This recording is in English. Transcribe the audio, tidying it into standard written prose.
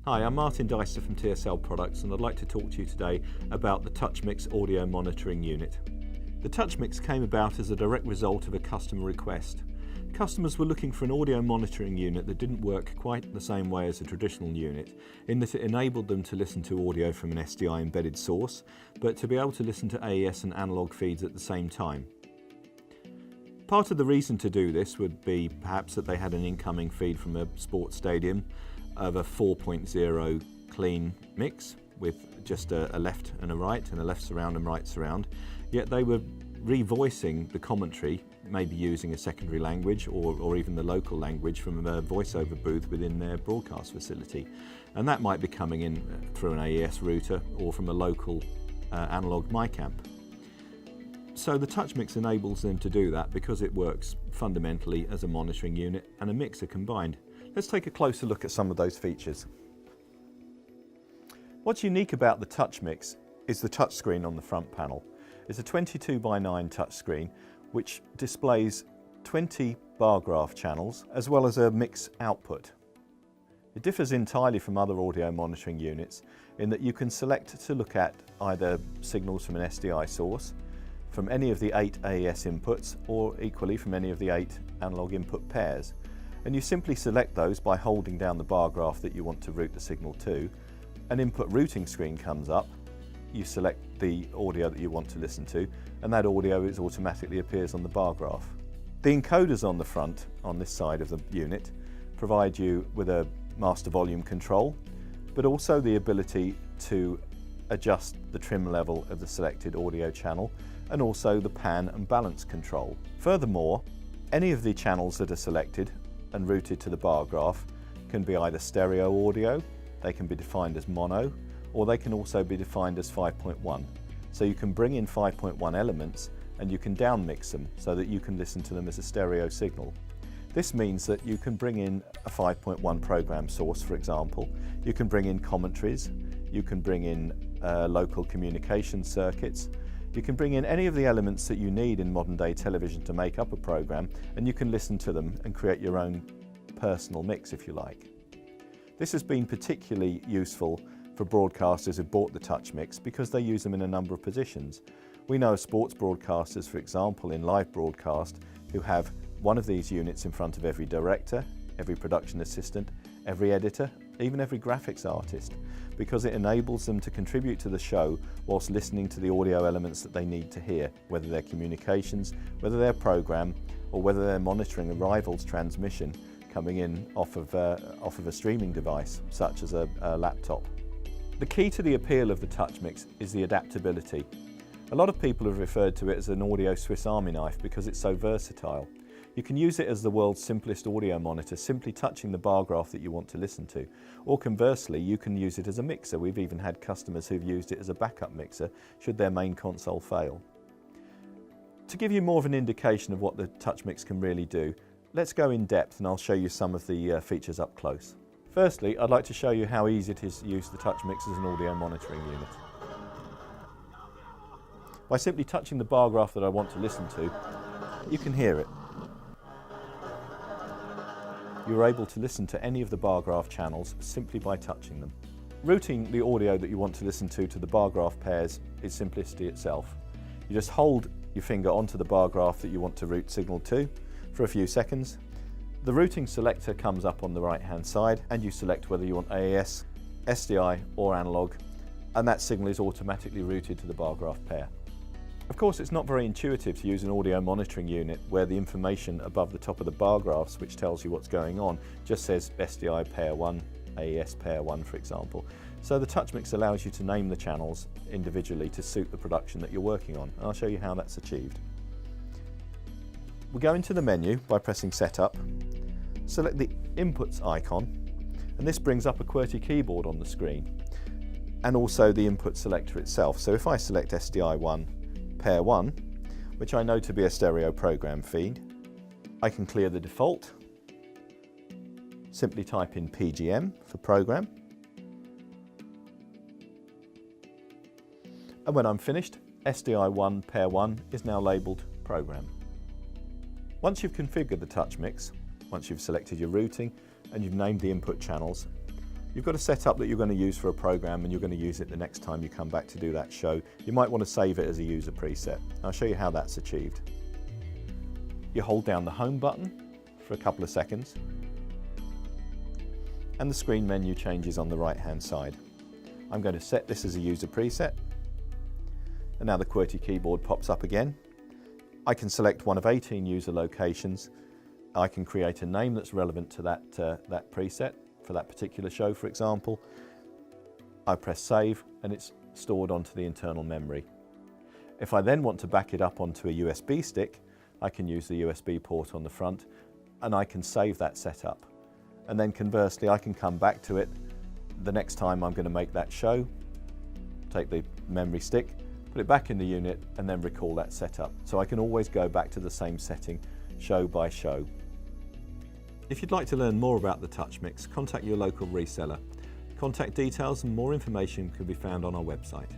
Hi, I'm Martin Deister from TSL Products, and I'd like to talk to you today about the TouchMix audio monitoring unit. The TouchMix came about as a direct result of a customer request. Customers were looking for an audio monitoring unit that didn't work quite the same way as a traditional unit, in that it enabled them to listen to audio from an SDI embedded source, but to be able to listen to AES and analog feeds at the same time. Part of the reason to do this would be perhaps that they had an incoming feed from a sports stadium of a 4.0 clean mix with just a left and a right, and a left surround and right surround, yet they were revoicing the commentary, maybe using a secondary language or even the local language from a voiceover booth within their broadcast facility. And that might be coming in through an AES router or from a local analog mic amp. So the TouchMix enables them to do that because it works fundamentally as a monitoring unit and a mixer combined. Let's take a closer look at some of those features. What's unique about the TouchMix is the touchscreen on the front panel. It's a 22:9 touchscreen which displays 20 bar graph channels as well as a mix output. It differs entirely from other audio monitoring units in that you can select to look at either signals from an SDI source, from any of the 8 AES inputs, or equally from any of the 8 analog input pairs. And you simply select those by holding down the bar graph that you want to route the signal to. An input routing screen comes up, you select the audio that you want to listen to, and that audio automatically appears on the bar graph. The encoders on the front, on this side of the unit, provide you with a master volume control, but also the ability to adjust the trim level of the selected audio channel, and also the pan and balance control. Furthermore, any of the channels that are selected and routed to the bar graph can be either stereo audio, they can be defined as mono, or they can also be defined as 5.1. So you can bring in 5.1 elements and you can down mix them so that you can listen to them as a stereo signal. This means that you can bring in a 5.1 program source, for example. You can bring in commentaries, you can bring in local communication circuits, you can bring in any of the elements that you need in modern day television to make up a program, and you can listen to them and create your own personal mix if you like. This has been particularly useful for broadcasters who bought the TouchMix because they use them in a number of positions. We know of sports broadcasters, for example, in live broadcast, who have one of these units in front of every director, every production assistant, every editor, even every graphics artist, because it enables them to contribute to the show whilst listening to the audio elements that they need to hear, whether they're communications, whether they're program, or whether they're monitoring a rival's transmission coming in off of a streaming device, such as a laptop. The key to the appeal of the TouchMix is the adaptability. A lot of people have referred to it as an audio Swiss Army knife because it's so versatile. You can use it as the world's simplest audio monitor, simply touching the bar graph that you want to listen to. Or conversely, you can use it as a mixer. We've even had customers who've used it as a backup mixer should their main console fail. To give you more of an indication of what the TouchMix can really do, let's go in depth and I'll show you some of the features up close. Firstly, I'd like to show you how easy it is to use the TouchMix as an audio monitoring unit. By simply touching the bar graph that I want to listen to, you can hear it. You're able to listen to any of the bar graph channels simply by touching them. Routing the audio that you want to listen to the bar graph pairs is simplicity itself. You just hold your finger onto the bar graph that you want to route signal to for a few seconds. The routing selector comes up on the right hand side and you select whether you want AES, SDI or analog, and that signal is automatically routed to the bar graph pair. Of course, it's not very intuitive to use an audio monitoring unit where the information above the top of the bar graphs, which tells you what's going on, just says SDI pair 1, AES pair 1, for example. So the TouchMix allows you to name the channels individually to suit the production that you're working on, and I'll show you how that's achieved. We go into the menu by pressing Setup, select the Inputs icon, and this brings up a QWERTY keyboard on the screen, and also the input selector itself. So if I select SDI 1, pair 1, which I know to be a stereo program feed, I can clear the default, simply type in PGM for program, and when I'm finished, SDI 1 pair 1 is now labelled program. Once you've configured the TouchMix, once you've selected your routing and you've named the input channels, You've got a setup that you're going to use for a program and you're going to use it the next time you come back to do that show. You might want to save it as a user preset. I'll show you how that's achieved. You hold down the home button for a couple of seconds and the screen menu changes on the right hand side. I'm going to set this as a user preset and now the QWERTY keyboard pops up again. I can select one of 18 user locations. I can create a name that's relevant to that preset for that particular show, for example. I press save and it's stored onto the internal memory. If I then want to back it up onto a USB stick, I can use the USB port on the front and I can save that setup. And then conversely, I can come back to it the next time I'm going to make that show, take the memory stick, put it back in the unit and then recall that setup. So I can always go back to the same setting show by show. If you'd like to learn more about the TouchMix, contact your local reseller. Contact details and more information can be found on our website.